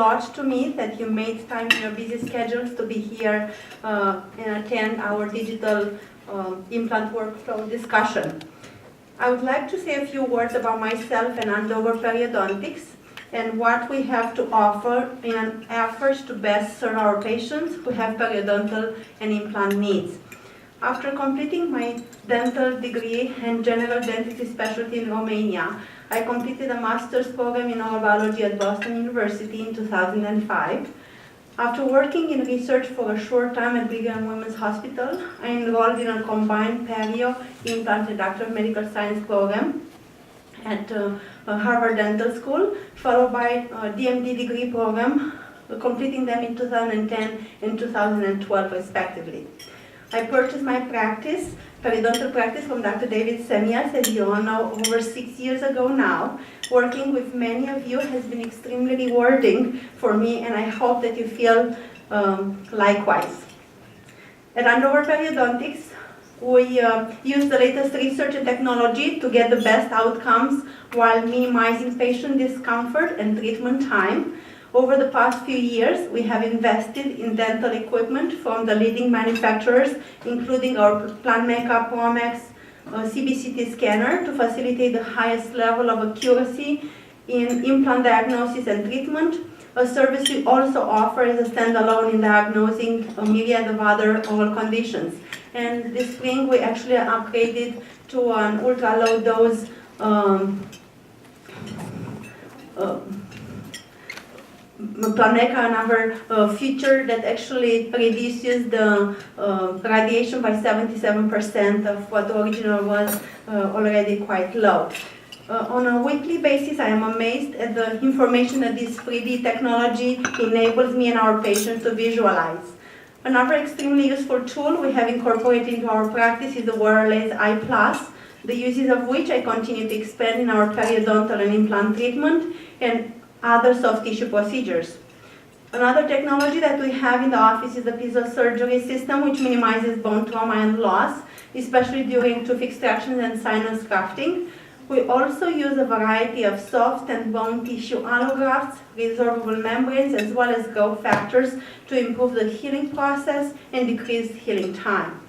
lot to me that you made time in your busy schedules to be here and attend our digital implant workflow discussion. I would like to say a few words about myself and Andover Periodontics and what we have to offer in an effort to best serve our patients who have periodontal and implant needs. After completing my dental degree and general dentistry specialty in Romania, I completed a master's program in neurobiology at Boston University in 2005. After working in research for a short time at Brigham and Women's Hospital, I enrolled in a combined perio, implant, and Doctor of Medical Science program at Harvard Dental School, followed by a DMD degree program, completing them in 2010 and 2012 respectively. I purchased my practice, periodontal practice, from Dr. David Semyas, as you all know, over 6 years ago now. Working with many of you has been extremely rewarding for me, and I hope that you feel likewise. At Andover Periodontics, we use the latest research and technology to get the best outcomes while minimizing patient discomfort and treatment time. Over the past few years, we have invested in dental equipment from the leading manufacturers, including our PlanMeca Promax CBCT scanner to facilitate the highest level of accuracy in implant diagnosis and treatment, a service we also offer as a standalone in diagnosing a myriad of other oral conditions. And this spring, we actually upgraded to an ultra-low dose PlanMeca, another feature that actually reduces the radiation by 77% of what the original was already quite low. On a weekly basis, I am amazed at the information that this 3D technology enables me and our patients to visualize. Another extremely useful tool we have incorporated into our practice is the wireless I+, the uses of which I continue to expand in our periodontal and implant treatment and other soft tissue procedures. Another technology that we have in the office is the piezo surgery system, which minimizes bone trauma and loss, especially during tooth extractions and sinus grafting. We also use a variety of soft and bone tissue allografts, resorbable membranes, as well as growth factors to improve the healing process and decrease healing time.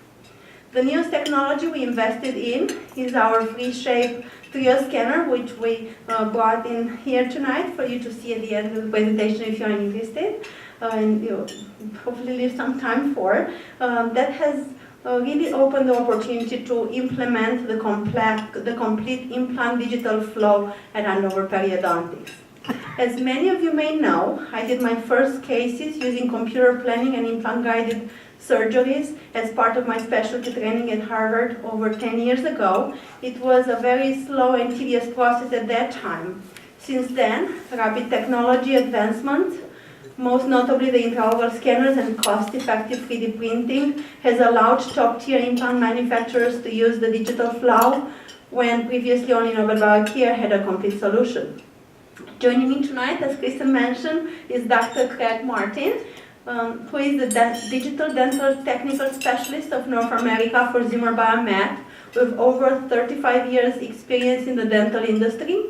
The newest technology we invested in is our FreeShape Trio scanner, which we brought in here tonight for you to see at the end of the presentation if you're interested, and you hopefully leave some time for. That has really opened the opportunity to implement the complete implant digital flow at Andover Periodontics. As many of you may know, I did my first cases using computer planning and implant-guided surgeries as part of my specialty training at Harvard over 10 years ago. It was a very slow and tedious process at that time. Since then, rapid technology advancements, most notably the intraoral scanners and cost-effective 3D printing, has allowed top-tier implant manufacturers to use the digital flow when previously only Nobel Biocare had a complete solution. Joining me tonight, as Kristen mentioned, is Dr. Craig Martin, who is the Digital Dental Technical Specialist of North America for Zimmer Biomet, with over 35 years experience in the dental industry.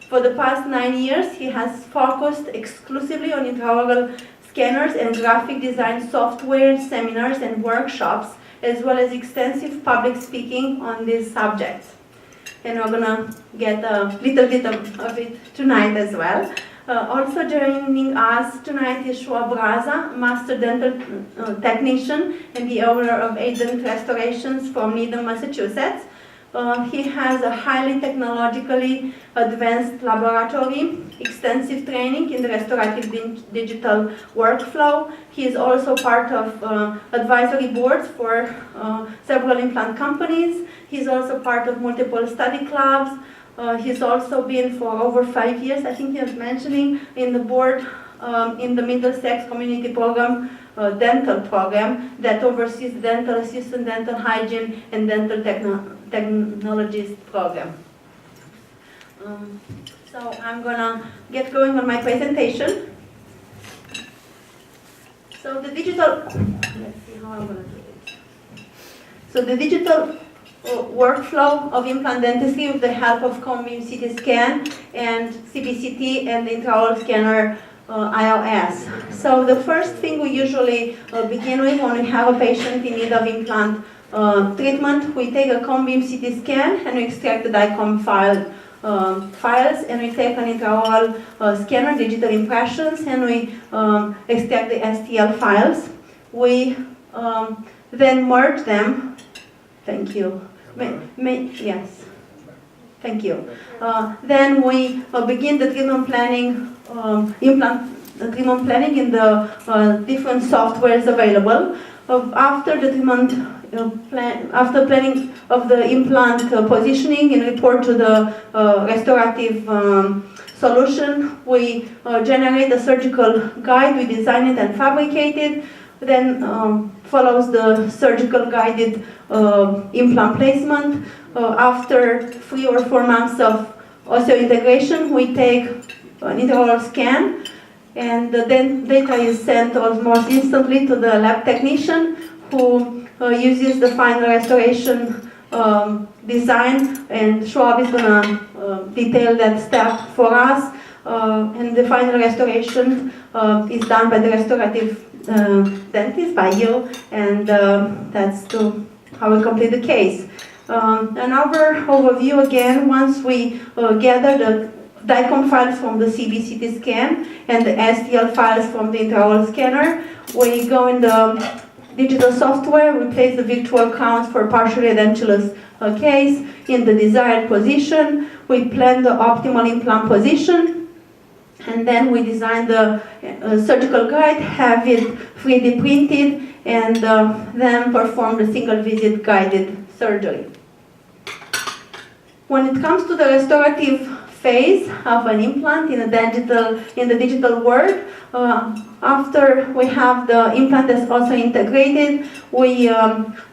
For the past 9 years, he has focused exclusively on intraoral scanners and graphic design software, seminars, and workshops, as well as extensive public speaking on these subjects. And we're going to get a little bit of it tonight as well. Also joining us tonight is Shuaib Raza, Master Dental Technician and the owner of A-Dent Restorations from Needham, Massachusetts. He has a highly technologically advanced laboratory, extensive training in the restorative digital workflow. He is also part of advisory boards for several implant companies. He's also part of multiple study clubs. He's also been for over 5 years, I think he was mentioning, in the board in the Middlesex Community Program, dental program that oversees dental assistant, dental hygiene, and dental technologist program. So I'm gonna get going on my presentation. So the digital, let's see how I'm gonna do it. So the digital workflow of implant dentistry with the help of cone beam CT scan and CBCT and the intraoral scanner iOS. So the first thing we usually begin with when we have a patient in need of implant treatment, we take a cone beam CT scan and we extract the DICOM files, and we take an intraoral scanner, digital impressions, and we extract the STL files. We then merge them. Thank you. Yes. Thank you. Then we begin the treatment planning, treatment planning in the different softwares available. After the treatment after planning of the implant positioning and report to the restorative solution, we generate a surgical guide, we design it and fabricate it, then follows the surgical guided implant placement. After 3 or 4 months of osseointegration, we take an intraoral scan, and then data is sent almost instantly to the lab technician, who uses the final restoration design, and Shuaib is going to detail that step for us. And the final restoration is done by the restorative dentist, by you, and that's how we complete the case. Another overview again, once we gather the DICOM files from the CBCT scan and the STL files from the intraoral scanner, we go in the digital software, we place the virtual counts for partially edentulous case in the desired position, we plan the optimal implant position, and then we design the surgical guide, have it 3D printed, and then perform the single visit guided surgery. When it comes to the restorative phase of an implant in the digital world, after we have the implant that's also integrated, we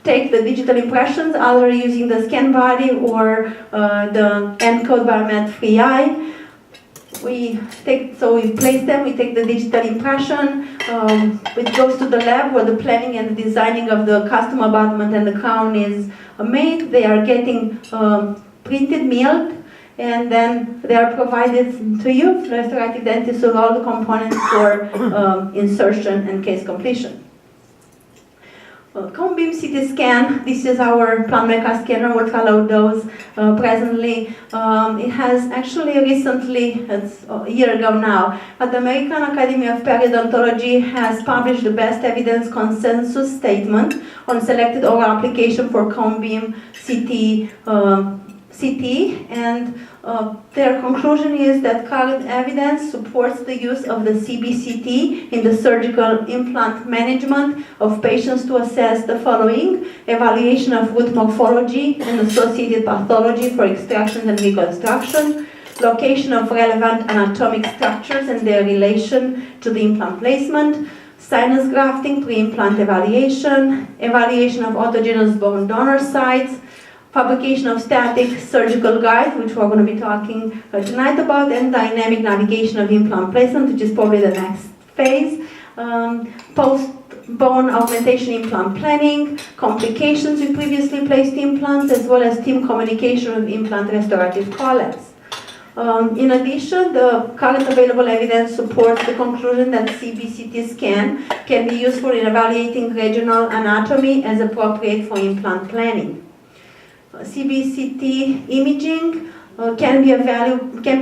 take the digital impressions, either using the scan body or the ENCODE Biomet 3i. We place them, we take the digital impression, it goes to the lab where the planning and the designing of the custom abutment and the crown is made. They are getting printed, milled, and then they are provided to you, the restorative dentist, with all the components for insertion and case completion. Cone beam CT scan, this is our Planmeca scanner, ultra-low dose presently. It has actually recently, it's a year ago now, but the American Academy of Periodontology has published the best evidence consensus statement on selected oral application for cone beam CT, and their conclusion is that current evidence supports the use of the CBCT in the surgical implant management of patients to assess the following: evaluation of root morphology and associated pathology for extraction and reconstruction, location of relevant anatomic structures and their relation to the implant placement, sinus grafting pre-implant evaluation, evaluation of autogenous bone donor sites, fabrication of static surgical guides, which we're going to be talking tonight about, and dynamic navigation of implant placement, which is probably the next phase, post-bone augmentation implant planning, complications with previously placed implants, as well as team communication with implant restorative colleagues. In addition, the current available evidence supports the conclusion that CBCT scan can be useful in evaluating regional anatomy as appropriate for implant planning. CBCT imaging can be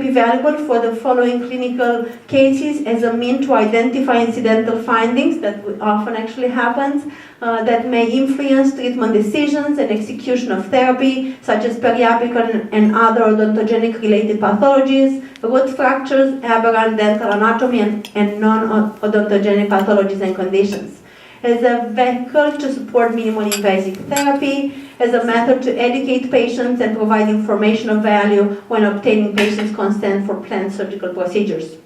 valuable for the following clinical cases as a mean to identify incidental findings that often actually happens that may influence treatment decisions and execution of therapy, such as periapical and other odontogenic related pathologies, root fractures, aberrant dental anatomy, and non-odontogenic pathologies and conditions. As a vehicle to support minimally invasive therapy, as a method to educate patients and provide information of value when obtaining patients' consent for planned surgical procedures.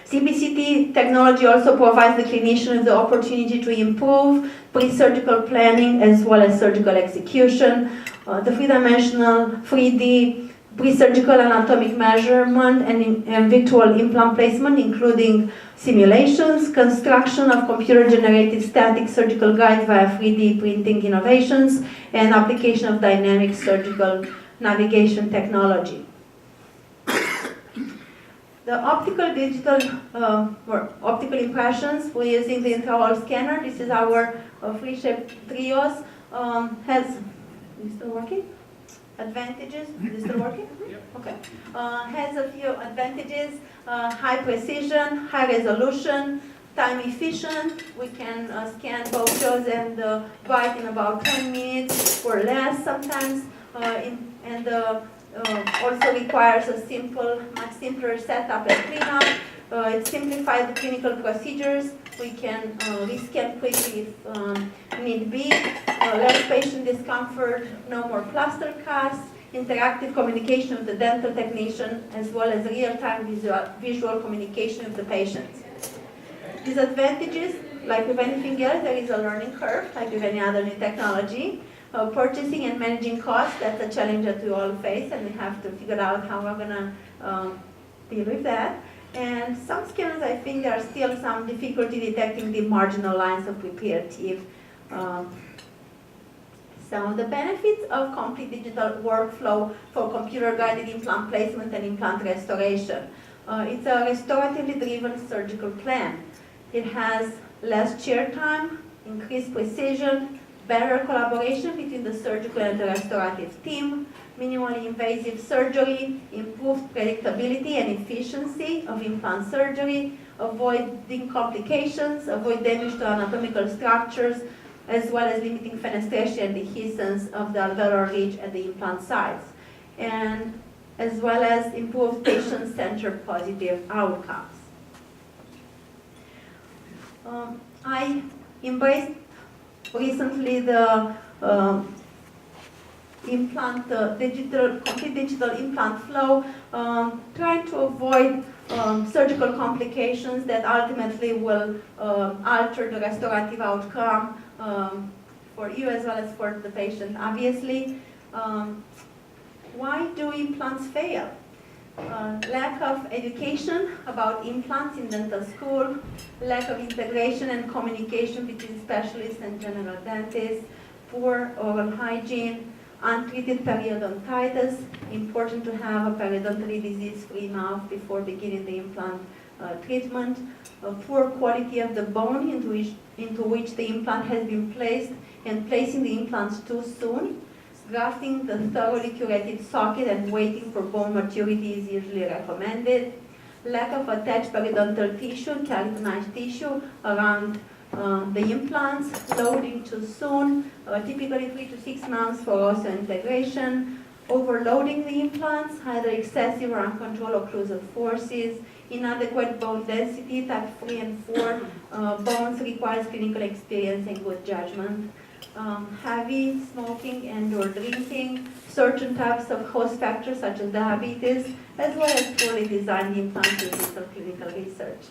CBCT technology also provides the clinician with the opportunity to improve pre-surgical planning as well as surgical execution. The three-dimensional 3D pre-surgical anatomic measurement and virtual implant placement, including simulations, construction of computer-generated static surgical guides via 3D printing innovations, and application of dynamic surgical navigation technology. The optical digital or optical impressions, we're using the intraoral scanner. This is our free shape trios. Has, is it still working? Advantages, is it still working? Yep. Okay. Has a few advantages, high precision, high resolution, time efficient. We can scan both jaws and bite in about 10 minutes or less sometimes, and also requires a simple, much simpler setup and cleanup. It simplifies the clinical procedures. We can rescan quickly if need be. Less patient discomfort, no more plaster casts, interactive communication with the dental technician, as well as real-time visual communication with the patient. Disadvantages, like with anything else, there is a learning curve, like with any other new technology. Purchasing and managing costs, that's a challenge that we all face, and we have to figure out how we're going to deal with that. And some scanners, I think there are still some difficulty detecting the marginal lines of prepared teeth. Some of the benefits of complete digital workflow for computer-guided implant placement and implant restoration. It's a restoratively driven surgical plan. It has less chair time, increased precision, better collaboration between the surgical and the restorative team, minimally invasive surgery, improved predictability and efficiency of implant surgery, avoiding complications, avoid damage to anatomical structures, as well as limiting fenestration and dehiscence of the alveolar ridge at the implant sites, and as well as improved patient-centered positive outcomes. I embraced recently the complete digital implant flow, trying to avoid surgical complications that ultimately will alter the restorative outcome for you as well as for the patient, obviously. Why do implants fail? Lack of education about implants in dental school, lack of integration and communication between specialists and general dentists, poor oral hygiene, untreated periodontitis. Important to have a periodontally disease-free mouth before beginning the implant treatment. Poor quality of the bone into which the implant has been placed, and placing the implants too soon. Grafting the thoroughly curated socket and waiting for bone maturity is usually recommended. Lack of attached periodontal tissue, keratinized tissue around the implants. Loading too soon, typically 3 to 6 months for osseointegration. Overloading the implants, either excessive or uncontrolled occlusive forces. Inadequate bone density, type 3 and 4 bones requires clinical experience and good judgment. Heavy smoking and or drinking, certain types of host factors such as diabetes, as well as poorly designed implants used for clinical research.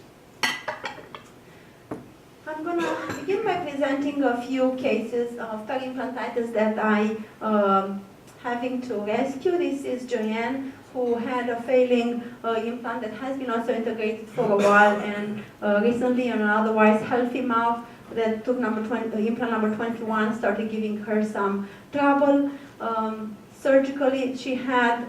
I'm going to begin by presenting a few cases of periimplantitis that I having to rescue. This is Joanne, who had a failing implant that has been also integrated for a while, and recently an otherwise healthy mouth that took implant number 21 started giving her some trouble. Surgically, she had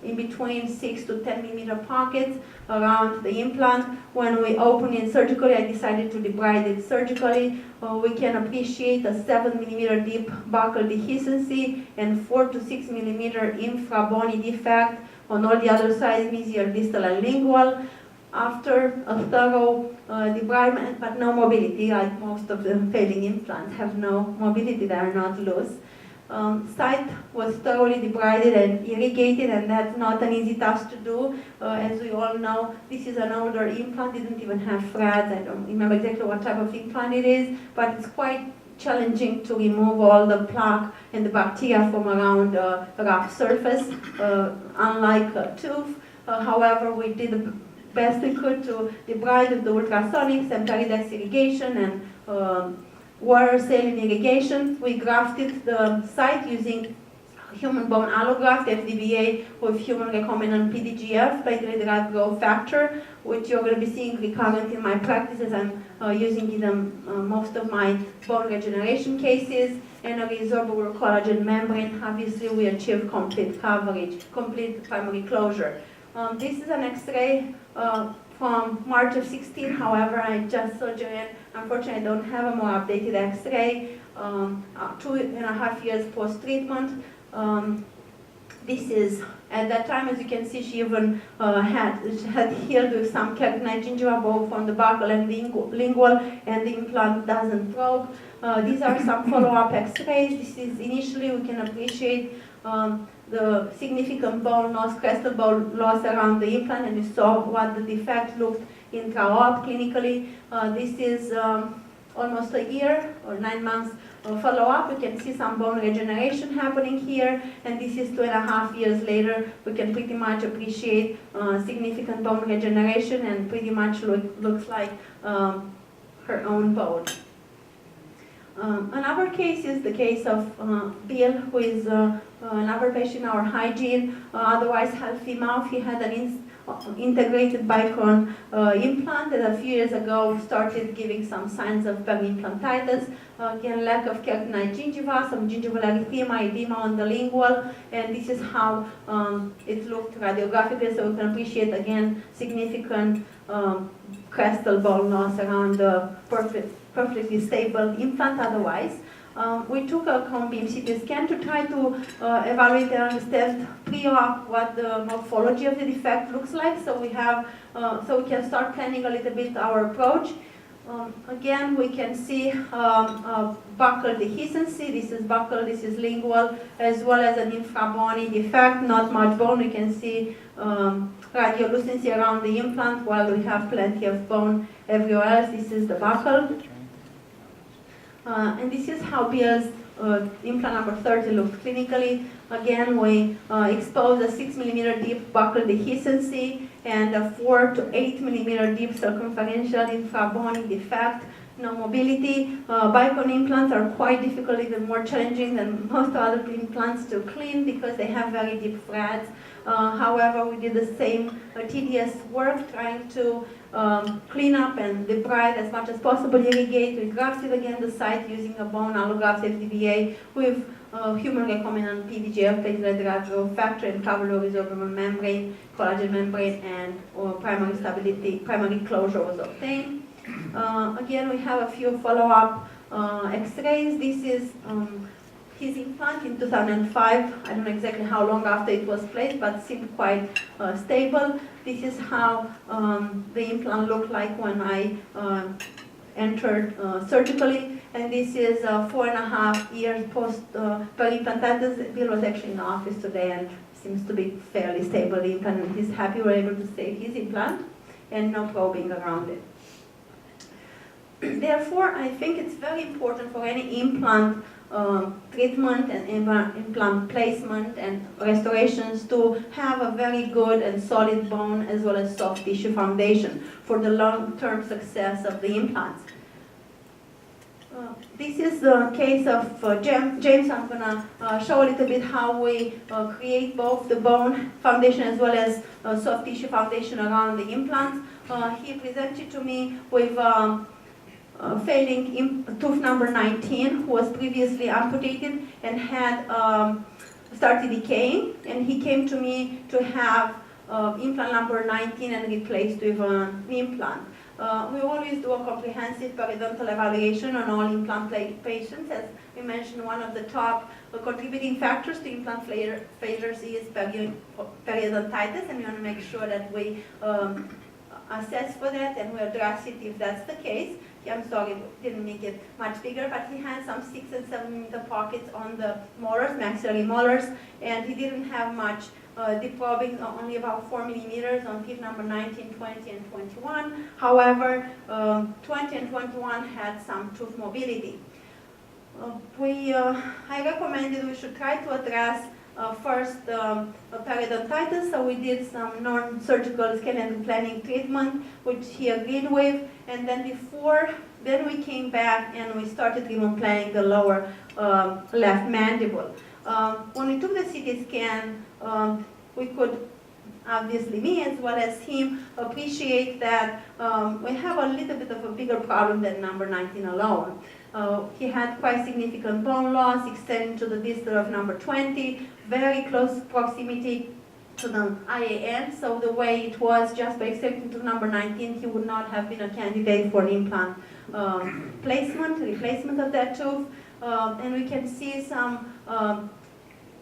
in between 6 to 10 millimeter pockets around the implant. When we opened it surgically, I decided to debride it surgically. We can appreciate a 7 millimeter deep buccal dehiscency and 4 to 6 millimeter infrabony defect on all the other sides, mesial, distal, and lingual. After a thorough debridement, but no mobility, like most of the failing implants have no mobility, they are not loose. Site was thoroughly debrided and irrigated, and that's not an easy task to do. As we all know, this is an older implant, didn't even have threads. I don't remember exactly what type of implant it is, but it's quite challenging to remove all the plaque and the bacteria from around a rough surface, unlike a tooth. However, we did the best we could to debride with the ultrasonics and peridex irrigation and water saline irrigation. We grafted the site using human bone allograft, FDBA, with human recombinant PDGF, basically derived growth factor, which you're going to be seeing recurrent in my practice as I'm using in most of my bone regeneration cases, and a resorbable collagen membrane. Obviously, we achieved complete coverage, complete primary closure. This is an X-ray from March of 16. However, I just surgery and unfortunately I don't have a more updated X-ray. 2.5 years post-treatment. This is, at that time, as you can see, she even had healed with some keratinoid gingiva both on the buccal and lingual, and the implant doesn't probe. These are some follow-up X-rays. This is initially we can appreciate the significant bone loss, crestal bone loss around the implant, and you saw what the defect looked intra-op clinically. This is almost a year or 9 months follow-up. We can see some bone regeneration happening here, and this is 2.5 years later. We can pretty much appreciate significant bone regeneration, and pretty much looks like her own bone. Another case is the case of Bill, who is another patient in our hygiene, otherwise healthy mouth. He had an integrated bicon implant that a few years ago started giving some signs of periimplantitis. Again, lack of keratinoid gingiva, some gingival erythema, edema on the lingual, and this is how it looked radiographically, so we can appreciate again significant crestal bone loss around the perfectly stable implant otherwise. We took a cone beam CT scan to try to evaluate and understand pre-op what the morphology of the defect looks like, so we can start planning a little bit our approach. Again, we can see buccal dehiscency. This is buccal, this is lingual, as well as an infrabony defect, not much bone. We can see radiolucency around the implant while we have plenty of bone everywhere else. This is the buccal. And this is how Bill's implant number 30 looked clinically. Again, we exposed a 6 mm deep buccal dehiscency and a 4 to 8 mm deep circumferential infrabony defect. No mobility. Bicon implants are quite difficult, even more challenging than most other implants to clean because they have very deep threads. However, we did the same tedious work trying to clean up and debride as much as possible, irrigate. We grafted again the site using a bone allograft FDBA with human recombinant PDGF, platelet growth factor, and caveolo-resorbable membrane, collagen membrane, and primary stability, primary closure was obtained. Again, we have a few follow-up X-rays. This is his implant in 2005. I don't know exactly how long after it was placed, but seemed quite stable. This is how the implant looked like when I entered surgically, and this is 4.5 years post periimplantitis. Bill was actually in the office today and seems to be fairly stable. The implant, and he's happy we're able to save his implant and no probing around it. Therefore, I think it's very important for any implant treatment and implant placement and restorations to have a very good and solid bone as well as soft tissue foundation for the long-term success of the implants. This is the case of James. I'm going to show a little bit how we create both the bone foundation as well as soft tissue foundation around the implants. He presented to me with failing tooth number 19, who was previously amputated and had started decaying, and he came to me to have implant number 19 and replaced with an implant. We always do a comprehensive periodontal evaluation on all implant patients. As we mentioned, one of the top contributing factors to implant failures is periodontitis, and we want to make sure that we assess for that and we address it if that's the case. I'm sorry, didn't make it much bigger, but he had some 6 and 7 millimeter pockets on the molars, maxillary molars, and he didn't have much deep probing, only about 4 millimeters on teeth number 19, 20, and 21. However, 20 and 21 had some tooth mobility. I recommended we should try to address first periodontitis, so we did some non-surgical skeleton planning treatment, which he agreed with, and then we came back and we started Genome Planning the lower left mandible. When we took the CT scan, we could, obviously me as well as him, appreciate that we have a little bit of a bigger problem than number 19 alone. He had quite significant bone loss extending to the distal of number 20, very close proximity to the IAN, so the way it was just by extracting tooth number 19, he would not have been a candidate for implant replacement of that tooth. And we can see some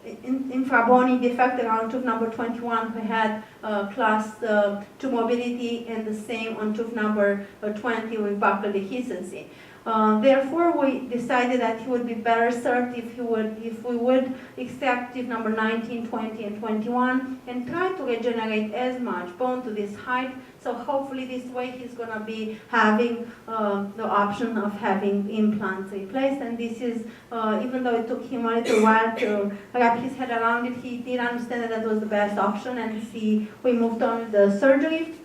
infrabony defect around tooth number 21 who had class 2 mobility, and the same on tooth number 20 with buccal dehiscency. Therefore, we decided that he would be better served if we would extract tooth number 19, 20, and 21 and try to regenerate as much bone to this height. So hopefully this way he's going to be having the option of having implants replaced. And this is, even though it took him a little while to wrap his head around it, he did understand that was the best option, and we moved on with the surgery.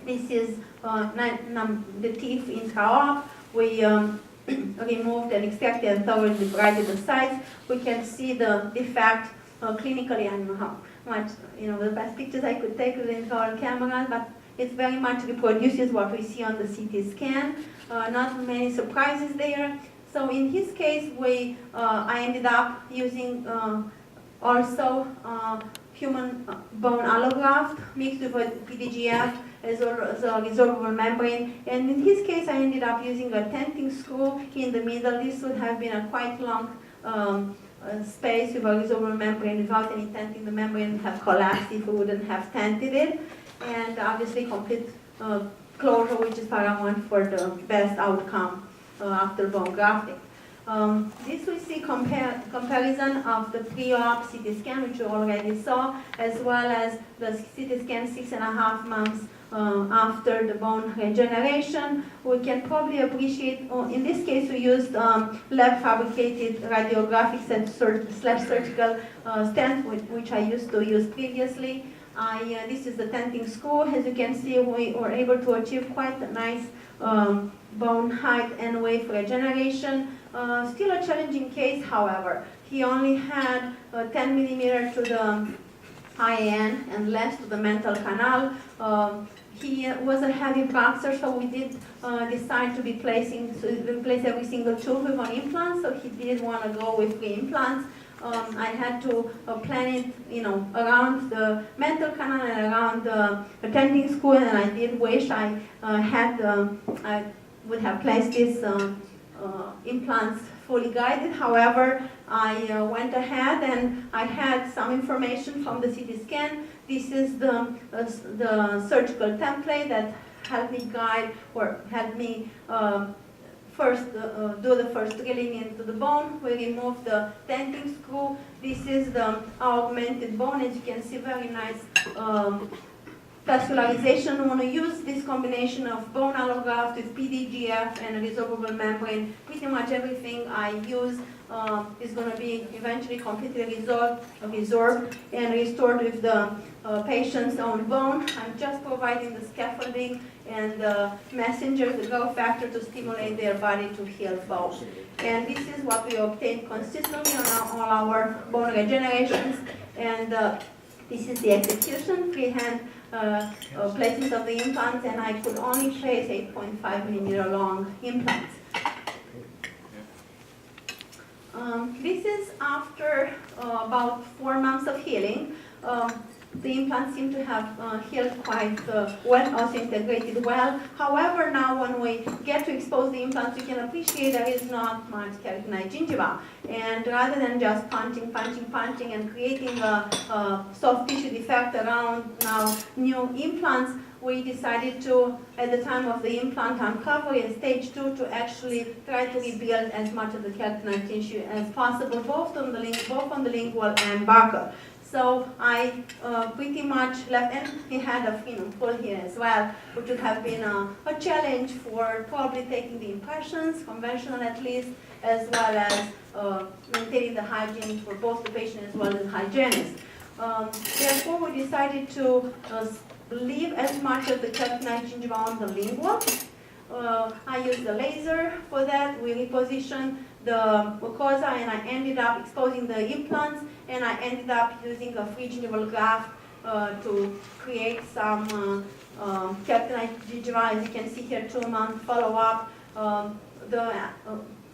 This is the teeth intra-op. We removed and extracted and thoroughly debrided the sides. We can see the defect clinically. I don't know how much, the best pictures I could take with the infrared camera, but it very much reproduces what we see on the CT scan. Not many surprises there. So in his case, I ended up using also human bone allograft mixed with a PDGF as well as a resorbable membrane. And in his case, I ended up using a tenting screw in the middle. This would have been a quite long space with a resorbable membrane. Without any tenting, the membrane would have collapsed if we wouldn't have tented it. And obviously complete closure, which is paramount for the best outcome after bone grafting. This we see comparison of the pre-op CT scan, which you already saw, as well as the CT scan 6.5 months after the bone regeneration. We can probably appreciate, in this case we used lab fabricated radiographic slash surgical stent, which I used to use previously. This is the tenting screw. As you can see, we were able to achieve quite a nice bone height and width regeneration. Still a challenging case, however. He only had 10 millimeters to the IAN and less to the mental canal. He was a heavy boxer, so we did decide to replace every single tooth with an implant. So he did want to go with 3 implants. I had to plan it, around the mental canal and around the tenting screw, and I did wish I would have placed these implants fully guided. However, I went ahead and I had some information from the CT scan. This is the surgical template that helped me guide or helped me first do the first drilling into the bone. We remove the tenting screw. This is the augmented bone. As you can see, very nice vascularization. We want to use this combination of bone allograft with PDGF and a resorbable membrane. Pretty much everything I use is going to be eventually completely resorbed and restored with the patient's own bone. I'm just providing the scaffolding and the messenger, the growth factor, to stimulate their body to heal bone. And this is what we obtain consistently on all our bone regenerations. And this is the execution, freehand placement of the implants, and I could only place 8.5 millimeter long implants. This is after about 4 months of healing. The implants seem to have healed quite well, also integrated well. However, now when we get to expose the implants, we can appreciate there is not much keratinized gingiva. And rather than just punching, and creating a soft tissue defect around now new implants, we decided to, at the time of the implant uncovery in stage 2, to actually try to rebuild as much of the keratinized tissue as possible, both on the lingual and buccal. So I pretty much left, and he had a pull here as well, which would have been a challenge for probably taking the impressions, conventional at least, as well as maintaining the hygiene for both the patient as well as the hygienist. Therefore, we decided to leave as much of the keratinized gingiva on the lingual. I used the laser for that. We repositioned the mucosa, and I ended up exposing the implants, and I ended up using a free gingival graft to create some keratinized gingiva. As you can see here, 2-month follow-up. The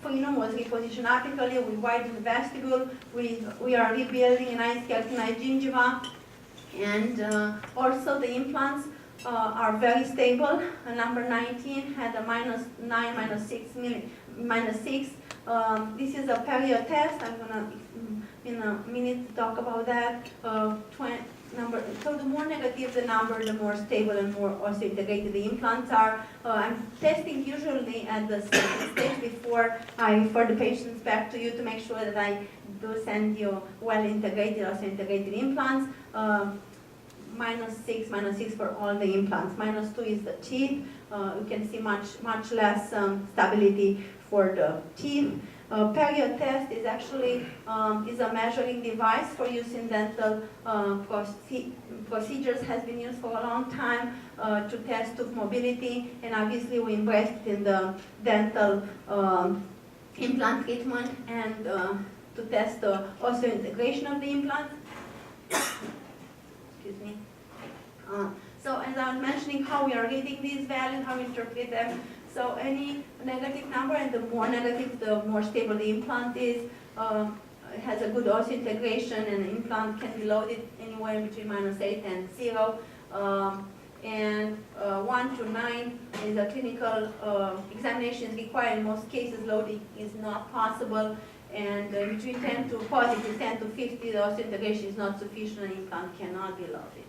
frenum was repositioned apically. We widened the vestibule. We are rebuilding a nice keratinized gingiva. And also the implants are very stable. Number 19 had a -9, -6. This is a period test. I'm gonna in a minute talk about that. So the more negative the number, the more stable and more also integrated the implants are. I'm testing usually at the second stage before I refer the patients back to you to make sure that I do send you well integrated, also integrated implants. -6 for all the implants. -2 is the teeth. You can see much less stability for the teeth. Period test is actually is a measuring device for use in dental procedures. Has been used for a long time to test tooth mobility, and obviously we embraced it in the dental implant treatment and to test the also integration of the implant. Excuse me. So as I was mentioning, how we are reading these values, how we interpret them. So any negative number, and the more negative, the more stable the implant is. It has a good also integration, and the implant can be loaded anywhere between -8 and 0. And 1 to 9 is a clinical examination is required. In most cases, loading is not possible. And between 10 to positive 10 to 50, the also integration is not sufficient, and implant cannot be loaded.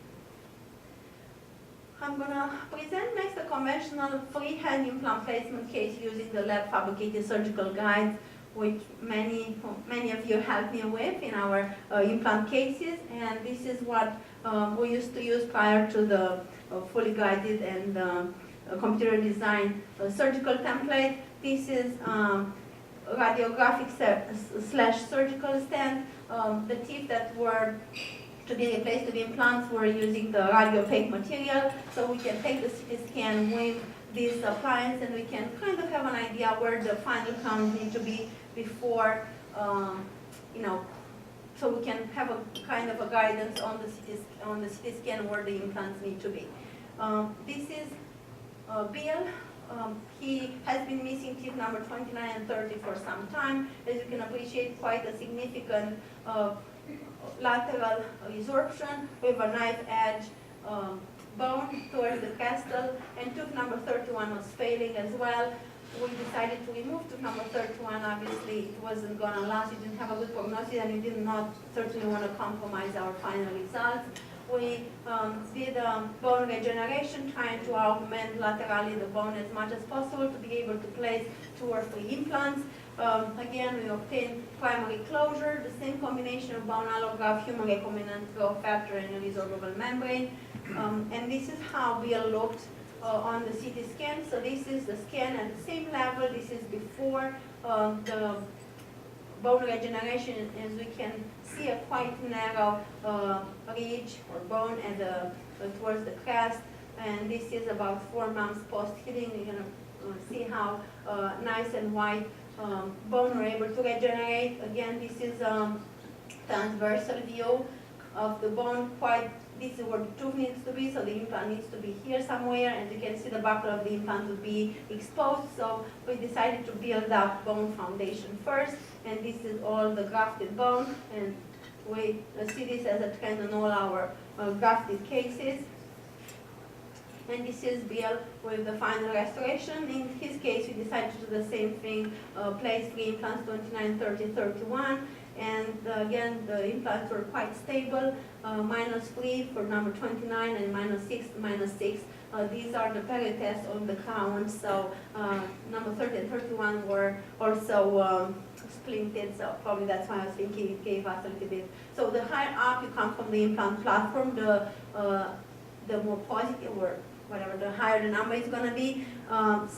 I'm going to present next a conventional freehand implant placement case using the lab fabricated surgical guides, which many of you helped me with in our implant cases. And this is what we used to use prior to the fully guided and computer designed surgical template. This is radiographic / surgical stand. The teeth that were to be replaced with implants, we're using the radiopaque material, so we can take the CT scan with this appliance, and we can kind of have an idea where the final counts need to be before, so we can have a kind of a guidance on the CT scan where the implants need to be. This is Bill. He has been missing teeth number 29 and 30 for some time. As you can appreciate, quite a significant lateral resorption with a knife edge bone towards the castle, and tooth number 31 was failing as well. We decided to remove tooth number 31. Obviously, it wasn't going to last. It didn't have a good prognosis, and we did not certainly want to compromise our final results. We did bone regeneration, trying to augment laterally the bone as much as possible to be able to place 2 or 3 implants. Again, we obtained primary closure, the same combination of bone allograft, human recombinant growth factor, and a resorbable membrane. And this is how Bill looked on the CT scan. So this is the scan at the same level. This is before the bone regeneration. As we can see, a quite narrow ridge or bone at towards the crest. And this is about 4 months post-healing. You're going to see how nice and white bone were able to regenerate. Again, this is transversal view of the bone. This is where the tooth needs to be, so the implant needs to be here somewhere, and you can see the buckle of the implant would be exposed. So we decided to build up bone foundation first, and this is all the grafted bone, and we see this as a trend in all our grafted cases. And this is Bill with the final restoration. In his case, we decided to do the same thing, place 3 implants, 29, 30, 31. And again, the implants were quite stable, -3 for number 29 and -6. These are the period tests on the crown. So number 30 and 31 were also splinted, so probably that's why I was thinking it gave us a little bit. So the higher up you come from the implant platform, the more positive, or whatever, the higher the number is going to be.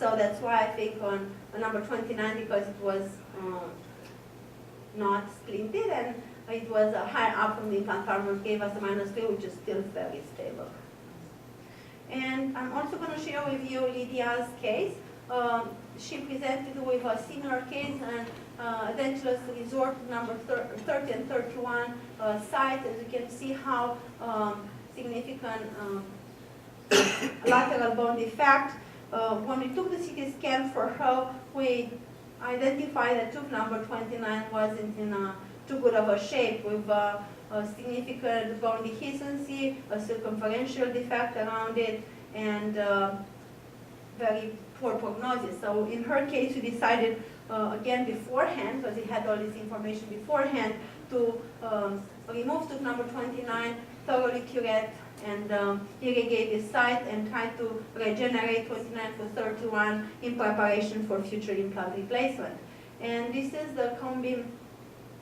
So that's why I think on number 29, because it was not splinted, and it was higher up from the implant platform, gave us a -3, which is still very stable. And I'm also going to share with you Lydia's case. She presented with a similar case, and dentulous resort number 30 and 31 site. As you can see how significant lateral bone defect. When we took the CT scan for her, we identified that tooth number 29 wasn't in a too good of a shape with a significant bone dehiscency, a circumferential defect around it, and very poor prognosis. So in her case, we decided again beforehand, because we had all this information beforehand, to remove tooth number 29, thoroughly curate and irrigate the site and try to regenerate 29 to 31 in preparation for future implant replacement. And this is the cone beam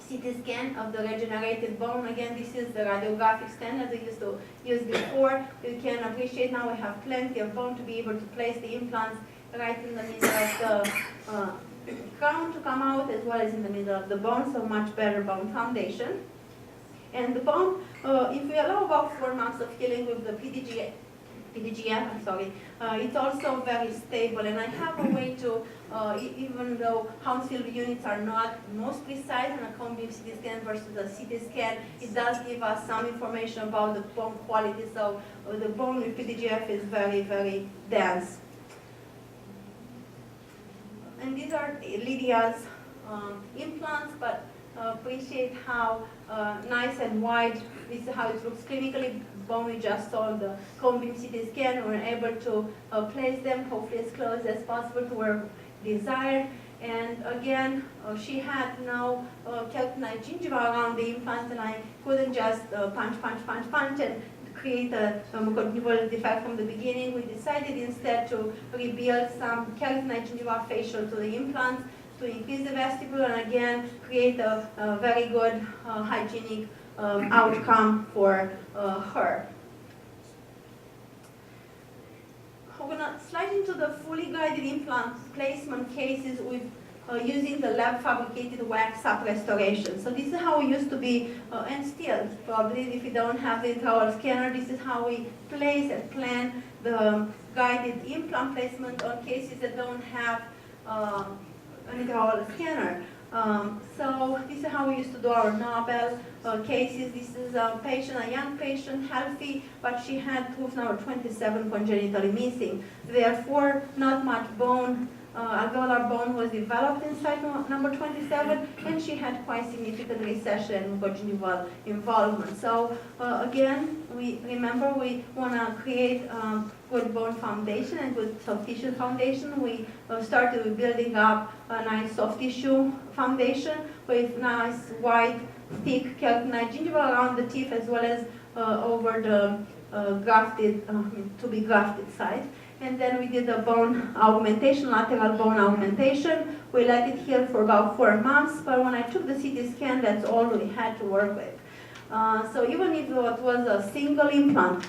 CT scan of the regenerated bone. Again, this is the radiographic standard we used to use before. You can appreciate now we have plenty of bone to be able to place the implants right in the middle of the crown to come out, as well as in the middle of the bone, so much better bone foundation. And the bone, if we allow about 4 months of healing with the PDGF, it's also very stable. And I have a way to, even though Hounsfield units are not most precise on a cone beam CT scan versus a CT scan, it does give us some information about the bone quality. So the bone with PDGF is very, very dense. And these are Lydia's implants, but appreciate how nice and wide, this is how it looks clinically. Bone we just saw the cone beam CT scan, we were able to place them hopefully as close as possible to where desired. And again, she had no keratinized gingiva around the implants, and I couldn't just punch and create a mucogingival defect from the beginning. We decided instead to rebuild some keratinized gingiva facial to the implants to increase the vestibule and again create a very good hygienic outcome for her. We're going to slide into the fully guided implant placement cases with using the lab fabricated wax up restoration. So this is how we used to be, and still probably if you don't have the intraoral scanner, this is how we place and plan the guided implant placement on cases that don't have an intraoral scanner. So this is how we used to do our Nobel cases. This is a patient, a young patient, healthy, but she had tooth number 27 congenitally missing. Therefore, not much bone, alveolar bone was developed inside number 27, and she had quite significant recession and mucogingival involvement. So again, we remember we want to create good bone foundation and good soft tissue foundation. We started with building up a nice soft tissue foundation with nice wide, thick keratinized gingiva around the teeth as well as over the grafted, to be grafted side. And then we did a bone augmentation, lateral bone augmentation. We let it heal for about 4 months, but when I took the CT scan, that's all we had to work with. So even if it was a single implant,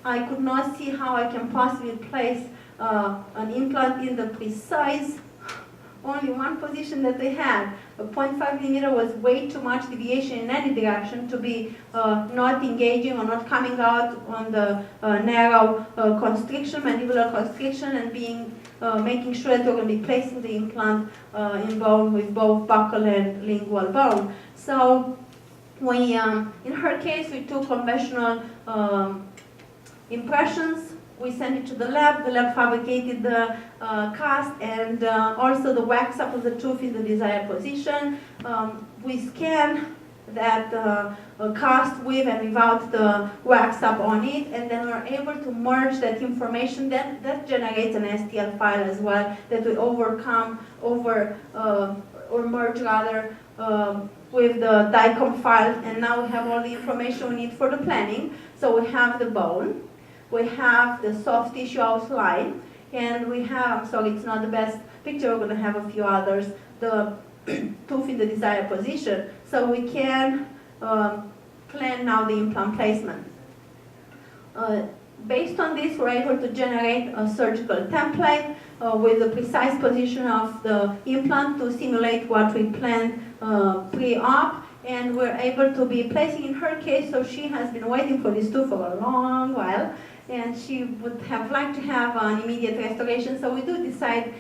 I could not see how I can possibly place an implant in the precise, only one position that they had. A 0.5 millimeter was way too much deviation in any direction to be not engaging or not coming out on the narrow constriction, mandibular constriction, and being making sure that we're going to be placing the implant in bone with both buccal and lingual bone. So we, in her case, we took conventional impressions. We sent it to the lab fabricated the cast and also the wax up of the tooth in the desired position. We scan that cast with and without the wax up on it, and then we're able to merge that information. That generates an STL file as well that we merge rather with the DICOM file, and now we have all the information we need for the planning. So we have the bone, we have the soft tissue outline, and we have, I'm sorry, it's not the best picture, we're going to have a few others, the tooth in the desired position. So we can plan now the implant placement. Based on this, we're able to generate a surgical template with the precise position of the implant to simulate what we planned pre-op. And we're able to be placing in her case, so she has been waiting for this tooth for a long while, and she would have liked to have an immediate restoration. So we did decide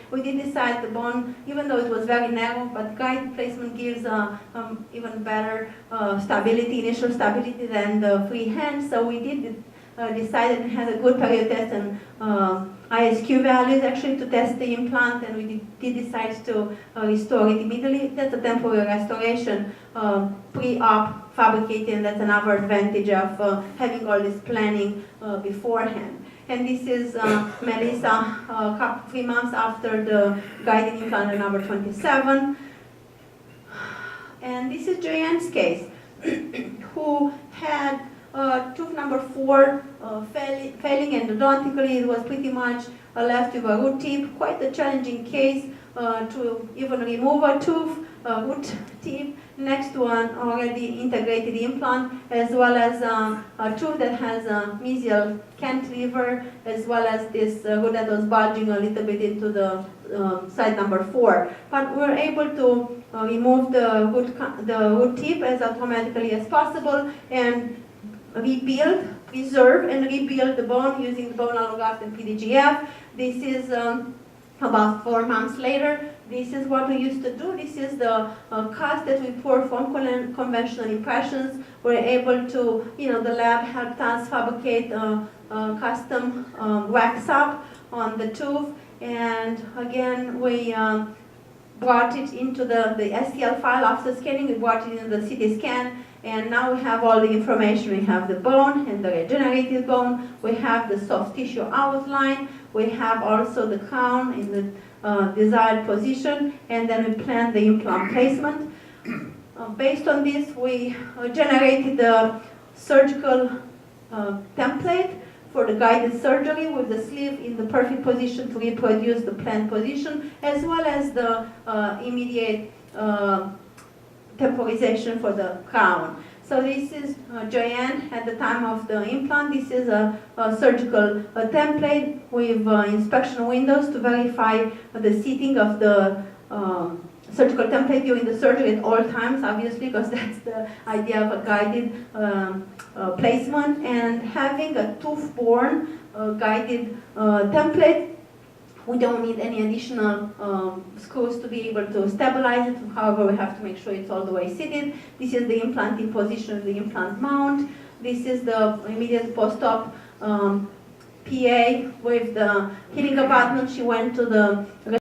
the bone, even though it was very narrow, but guide placement gives even better stability, initial stability than the freehand. So we did decide and had a good periodontist and ISQ values actually to test the implant, and we did decide to restore it immediately. That's a temporary restoration, pre-op fabricated, and that's another advantage of having all this planning beforehand. And this is Melissa 3 months after the guided implant number 27. And this is Joanne's case, who had tooth number 4 failing endodontically. It was pretty much left with a root tip. Quite a challenging case to even remove a tooth, root tip, next to an already integrated implant, as well as a tooth that has a mesial cantilever, as well as this root that was bulging a little bit into the side number 4. But we were able to remove the root tip as automatically as possible and rebuild, preserve, and rebuild the bone using the bone allograft and PDGF. This is about 4 months later. This is what we used to do. This is the cast that we pour from conventional impressions. We're able to, the lab helped us fabricate custom wax up on the tooth. And again, we brought it into the STL file after scanning. We brought it into the CT scan. And now we have all the information. We have the bone and the regenerated bone. We have the soft tissue outline. We have also the crown in the desired position. And then we plan the implant placement. Based on this, we generated the surgical template for the guided surgery with the sleeve in the perfect position to reproduce the planned position, as well as the immediate temporization for the crown. So this is Joanne at the time of the implant. This is a surgical template with inspection windows to verify the seating of the surgical template during the surgery at all times, obviously, because that's the idea of a guided placement. And having a tooth-borne guided template, we don't need any additional screws to be able to stabilize it. However, we have to make sure it's all the way seated. This is the implanting position of the implant mount. This is the immediate post-op PA with the healing compartment. She went to the